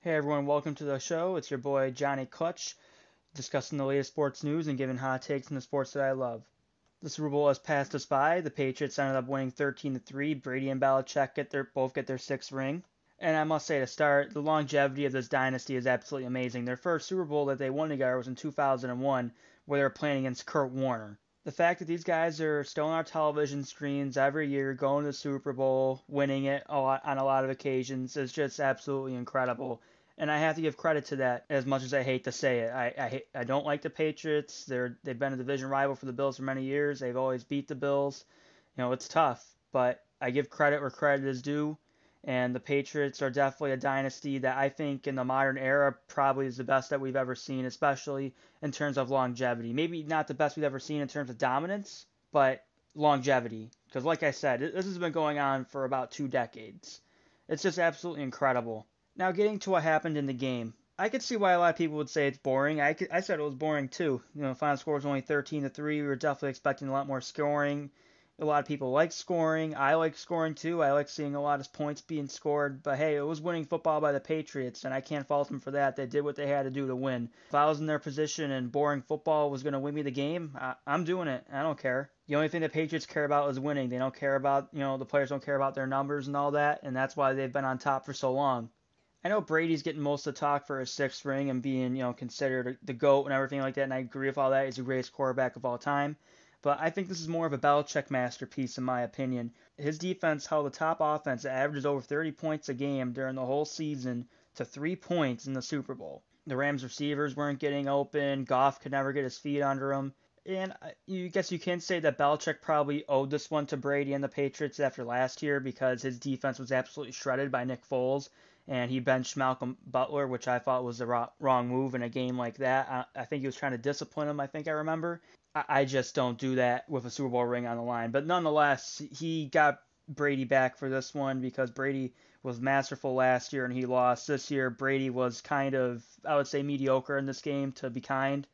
Hey everyone, welcome to the show. It's your boy Johnny Clutch, discussing the latest sports news and giving hot takes in the sports that I love. The Super Bowl has passed us by. The Patriots ended up winning 13-3. Brady and Belichick both get their sixth ring. And I must say to start, the longevity of this dynasty is absolutely amazing. Their first Super Bowl that they won together was in 2001, where they were playing against Kurt Warner. The fact that these guys are still on our television screens every year, going to the Super Bowl, winning it on a lot of occasions, is just absolutely incredible. And I have to give credit to that, as much as I hate to say it. I don't like the Patriots. They've been a division rival for the Bills for many years. They've always beat the Bills. It's tough, but I give credit where credit is due. And the Patriots are definitely a dynasty that I think in the modern era probably is the best that we've ever seen, especially in terms of longevity. Maybe not the best we've ever seen in terms of dominance, but longevity. Because like I said, this has been going on for about 2 decades. It's just absolutely incredible. Now, getting to what happened in the game, I could see why a lot of people would say it's boring. I said it was boring too. Final score was only 13-3. We were definitely expecting a lot more scoring. A lot of people like scoring. I like scoring too. I like seeing a lot of points being scored. But hey, it was winning football by the Patriots, and I can't fault them for that. They did what they had to do to win. If I was in their position and boring football was going to win me the game, I'm doing it. I don't care. The only thing the Patriots care about is winning. They don't care about, the players don't care about their numbers and all that, and that's why they've been on top for so long. I know Brady's getting most of the talk for his sixth ring and being, considered the GOAT and everything like that, and I agree with all that. He's the greatest quarterback of all time. But I think this is more of a Belichick masterpiece, in my opinion. His defense held the top offense that averages over 30 points a game during the whole season to 3 points in the Super Bowl. The Rams receivers weren't getting open. Goff could never get his feet under him. And I guess you can say that Belichick probably owed this one to Brady and the Patriots after last year because his defense was absolutely shredded by Nick Foles, and he benched Malcolm Butler, which I thought was the wrong move in a game like that. I think he was trying to discipline him, I think I remember. I just don't do that with a Super Bowl ring on the line. But nonetheless, he got Brady back for this one because Brady was masterful last year and he lost. This year, Brady was kind of, I would say, mediocre in this game, to be kind.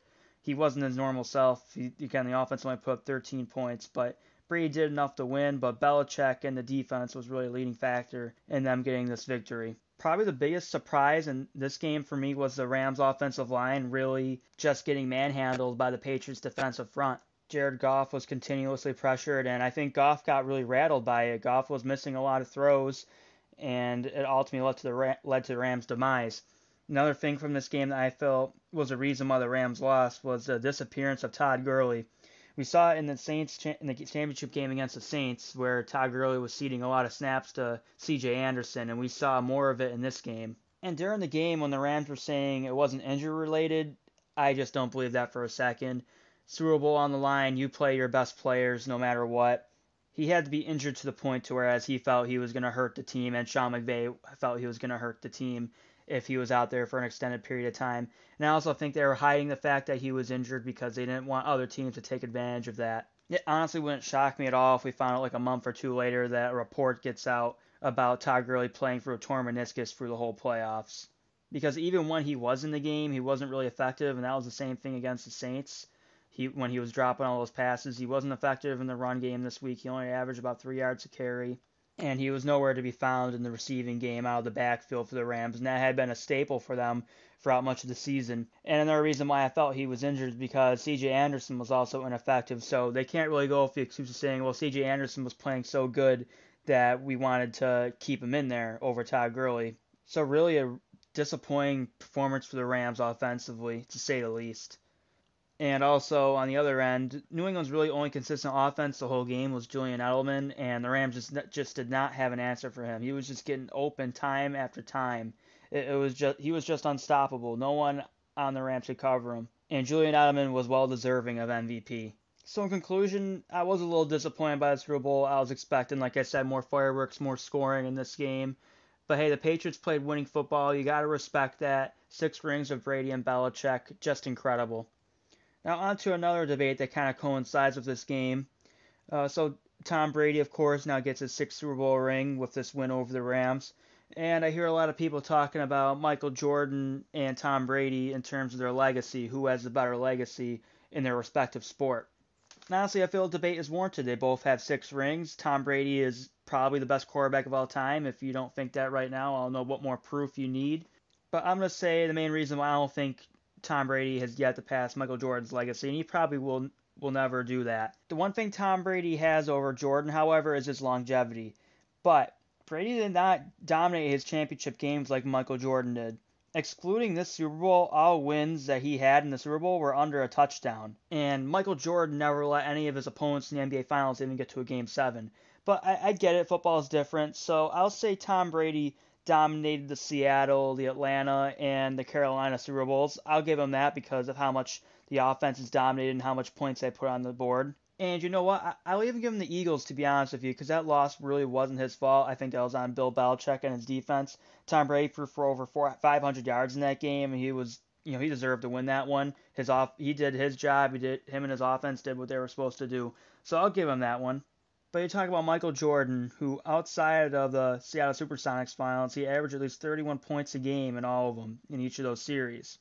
He wasn't his normal self. Again, the offense only put up 13 points, but Brady did enough to win. But Belichick and the defense was really a leading factor in them getting this victory. Probably the biggest surprise in this game for me was the Rams' offensive line really just getting manhandled by the Patriots' defensive front. Jared Goff was continuously pressured, and I think Goff got really rattled by it. Goff was missing a lot of throws, and it ultimately led to the Rams' demise. Another thing from this game that I felt was the reason why the Rams lost was the disappearance of Todd Gurley. We saw it in the championship game against the Saints, where Todd Gurley was ceding a lot of snaps to C.J. Anderson, and we saw more of it in this game. And during the game, when the Rams were saying it wasn't injury related, I just don't believe that for a second. Super Bowl on the line, you play your best players no matter what. He had to be injured to the point to whereas he felt he was going to hurt the team, and Sean McVay felt he was going to hurt the team if he was out there for an extended period of time. And I also think they were hiding the fact that he was injured because they didn't want other teams to take advantage of that. It honestly wouldn't shock me at all if we found out like a month or two later that a report gets out about Todd Gurley playing through a torn meniscus through the whole playoffs. Because even when he was in the game, he wasn't really effective, and that was the same thing against the Saints. When he was dropping all those passes, he wasn't effective in the run game this week. He only averaged about 3 yards a carry. And he was nowhere to be found in the receiving game out of the backfield for the Rams, and that had been a staple for them throughout much of the season. And another reason why I felt he was injured is because C.J. Anderson was also ineffective, so they can't really go with the excuse of saying, well, C.J. Anderson was playing so good that we wanted to keep him in there over Todd Gurley. So really a disappointing performance for the Rams offensively, to say the least. And also, on the other end, New England's really only consistent offense the whole game was Julian Edelman, and the Rams just did not have an answer for him. He was just getting open time after time. He was just unstoppable. No one on the Rams could cover him. And Julian Edelman was well deserving of MVP. So in conclusion, I was a little disappointed by the Super Bowl. I was expecting, like I said, more fireworks, more scoring in this game. But hey, the Patriots played winning football. You got to respect that. 6 rings of Brady and Belichick, just incredible. Now on to another debate that kind of coincides with this game. So Tom Brady, of course, now gets his 6th Super Bowl ring with this win over the Rams. And I hear a lot of people talking about Michael Jordan and Tom Brady in terms of their legacy, who has the better legacy in their respective sport. And honestly, I feel the debate is warranted. They both have 6 rings. Tom Brady is probably the best quarterback of all time. If you don't think that right now, I'll know what more proof you need. But I'm going to say the main reason why I don't think Tom Brady has yet to pass Michael Jordan's legacy, and he probably will never do that. The one thing Tom Brady has over Jordan, however, is his longevity. But Brady did not dominate his championship games like Michael Jordan did. Excluding this Super Bowl, all wins that he had in the Super Bowl were under a touchdown. And Michael Jordan never let any of his opponents in the NBA Finals even get to a Game 7. But I get it, football is different. So I'll say Tom Brady dominated the Seattle, the Atlanta, and the Carolina Super Bowls. I'll give him that because of how much the offense is dominated and how much points they put on the board. And you know what? I'll even give him the Eagles, to be honest with you, because that loss really wasn't his fault. I think that was on Bill Belichick and his defense. Tom Brady threw for over 500 yards in that game, and he deserved to win that one. He did his job. Him and his offense did what they were supposed to do. So I'll give him that one. But you talk about Michael Jordan, who outside of the Seattle Supersonics finals, he averaged at least 31 points a game in all of them, in each of those series.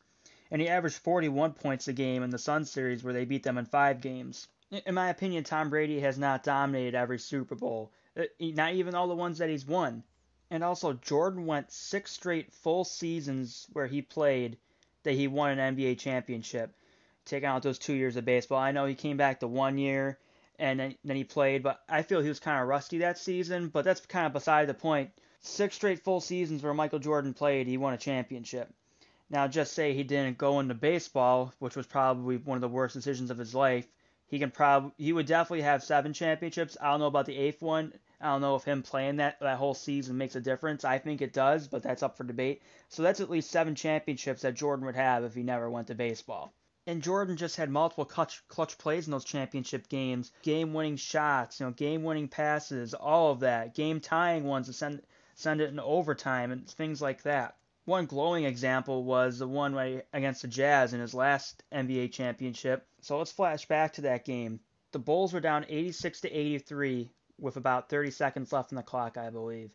And he averaged 41 points a game in the Sun series where they beat them in 5 games. In my opinion, Tom Brady has not dominated every Super Bowl, not even all the ones that he's won. And also, Jordan went 6 straight full seasons where he played that he won an NBA championship, taking out those 2 years of baseball. I know he came back to 1 year, and then he played, but I feel he was kind of rusty that season, but that's kind of beside the point. 6 straight full seasons where Michael Jordan played, he won a championship. Now, just say he didn't go into baseball, which was probably one of the worst decisions of his life. He would definitely have 7 championships. I don't know about the 8th one. I don't know if him playing that whole season makes a difference. I think it does, but that's up for debate. So that's at least 7 championships that Jordan would have if he never went to baseball. And Jordan just had multiple clutch plays in those championship games, game-winning shots, game-winning passes, all of that, game-tying ones to send it in overtime and things like that. One glowing example was the one against the Jazz in his last NBA championship. So let's flash back to that game. The Bulls were down 86-83 with about 30 seconds left on the clock, I believe.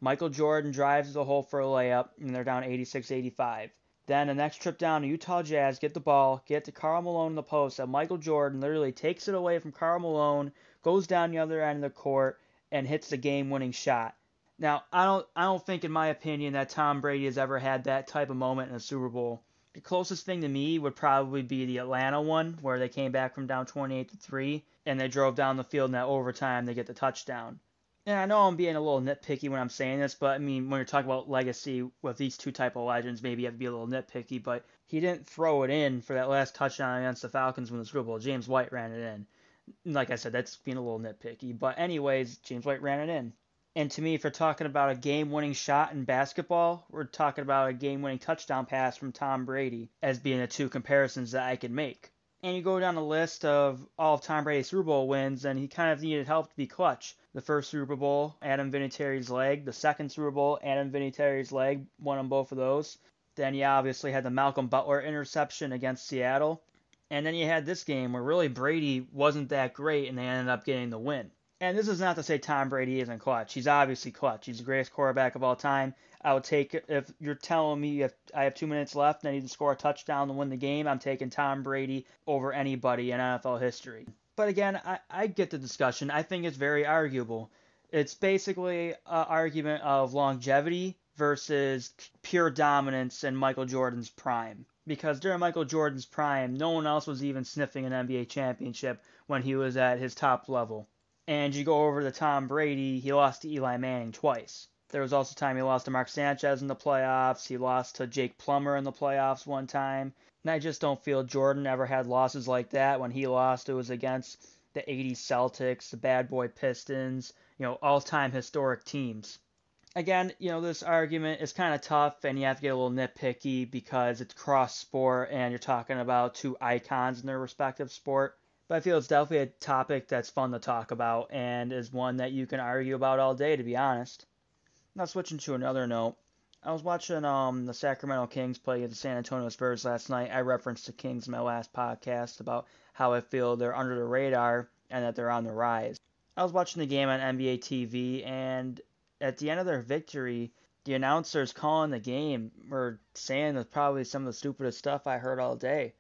Michael Jordan drives to the hole for a layup, and they're down 86-85. Then the next trip down to Utah Jazz, get the ball, get to Karl Malone in the post, and Michael Jordan literally takes it away from Karl Malone, goes down the other end of the court, and hits the game-winning shot. Now, I don't think, in my opinion, that Tom Brady has ever had that type of moment in a Super Bowl. The closest thing to me would probably be the Atlanta one, where they came back from down 28-3, and they drove down the field in that overtime to get the touchdown. And I know I'm being a little nitpicky when I'm saying this, but I mean, when you're talking about legacy with these two type of legends, maybe you have to be a little nitpicky, but he didn't throw it in for that last touchdown against the Falcons when the Super Bowl. James White ran it in. Like I said, that's being a little nitpicky. But anyways, James White ran it in. And to me, if we're talking about a game-winning shot in basketball, we're talking about a game-winning touchdown pass from Tom Brady as being the two comparisons that I could make. And you go down the list of all of Tom Brady's Super Bowl wins, and he kind of needed help to be clutch. The first Super Bowl, Adam Vinatieri's leg. The second Super Bowl, Adam Vinatieri's leg. Won on both of those. Then you obviously had the Malcolm Butler interception against Seattle. And then you had this game where really Brady wasn't that great, and they ended up getting the win. And this is not to say Tom Brady isn't clutch. He's obviously clutch. He's the greatest quarterback of all time. I would take, if you're telling me if I have 2 minutes left and I need to score a touchdown to win the game, I'm taking Tom Brady over anybody in NFL history. But again, I get the discussion. I think it's very arguable. It's basically an argument of longevity versus pure dominance in Michael Jordan's prime. Because during Michael Jordan's prime, no one else was even sniffing an NBA championship when he was at his top level. And you go over to Tom Brady, he lost to Eli Manning twice. There was also time he lost to Mark Sanchez in the playoffs. He lost to Jake Plummer in the playoffs one time. And I just don't feel Jordan ever had losses like that. When he lost, it was against the 80s Celtics, the Bad Boy Pistons, all-time historic teams. Again, this argument is kind of tough, and you have to get a little nitpicky because it's cross-sport, and you're talking about two icons in their respective sport. But I feel it's definitely a topic that's fun to talk about and is one that you can argue about all day, to be honest. Now switching to another note, I was watching the Sacramento Kings play against the San Antonio Spurs last night. I referenced the Kings in my last podcast about how I feel they're under the radar and that they're on the rise. I was watching the game on NBA TV, and at the end of their victory, the announcers calling the game were saying that probably some of the stupidest stuff I heard all day.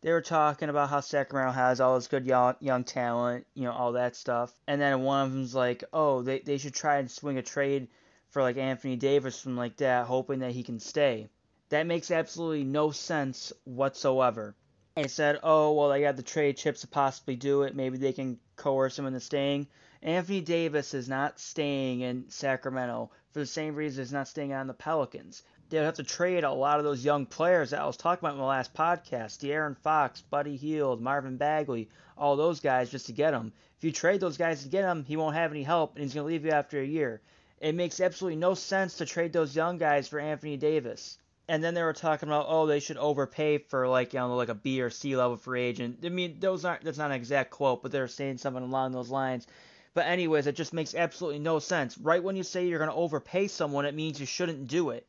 They were talking about how Sacramento has all this good young talent, all that stuff. And then one of them's like, oh, they should try and swing a trade for like Anthony Davis from like that, hoping that he can stay. That makes absolutely no sense whatsoever. And said, oh, well, they got the trade chips to possibly do it. Maybe they can coerce him into staying. Anthony Davis is not staying in Sacramento for the same reason he's not staying on the Pelicans. They would have to trade a lot of those young players that I was talking about in the last podcast. De'Aaron Fox, Buddy Hield, Marvin Bagley, all those guys just to get him. If you trade those guys to get him, he won't have any help, and he's going to leave you after a year. It makes absolutely no sense to trade those young guys for Anthony Davis. And then they were talking about, oh, they should overpay for like like a B or C level free agent. I mean, that's not an exact quote, but they're saying something along those lines. But anyways, it just makes absolutely no sense. Right when you say you're going to overpay someone, it means you shouldn't do it.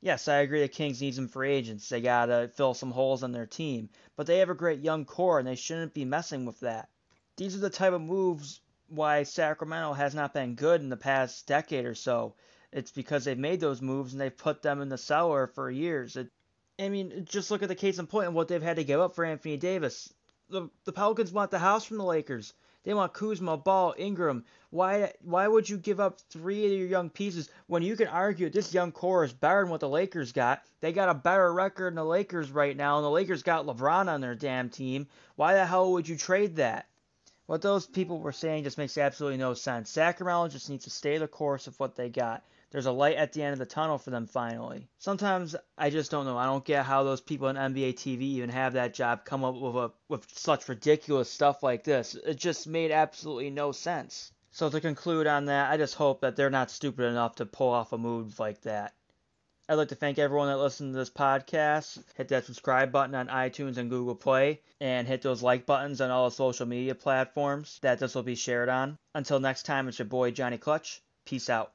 Yes, I agree the Kings need some free agents. They got to fill some holes on their team. But they have a great young core, and they shouldn't be messing with that. These are the type of moves why Sacramento has not been good in the past decade or so. It's because they've made those moves and they've put them in the cellar for years. Just look at the case in point and what they've had to give up for Anthony Davis. The Pelicans want the house from the Lakers. They want Kuzma, Ball, Ingram. Why would you give up three of your young pieces when you can argue this young core is better than what the Lakers got? They got a better record than the Lakers right now, and the Lakers got LeBron on their damn team. Why the hell would you trade that? What those people were saying just makes absolutely no sense. Sacramento just needs to stay the course of what they got. There's a light at the end of the tunnel for them finally. Sometimes I just don't know. I don't get how those people on NBA TV even have that job come up with such ridiculous stuff like this. It just made absolutely no sense. So to conclude on that, I just hope that they're not stupid enough to pull off a move like that. I'd like to thank everyone that listened to this podcast. Hit that subscribe button on iTunes and Google Play, and hit those like buttons on all the social media platforms that this will be shared on. Until next time, it's your boy Johnny Clutch. Peace out.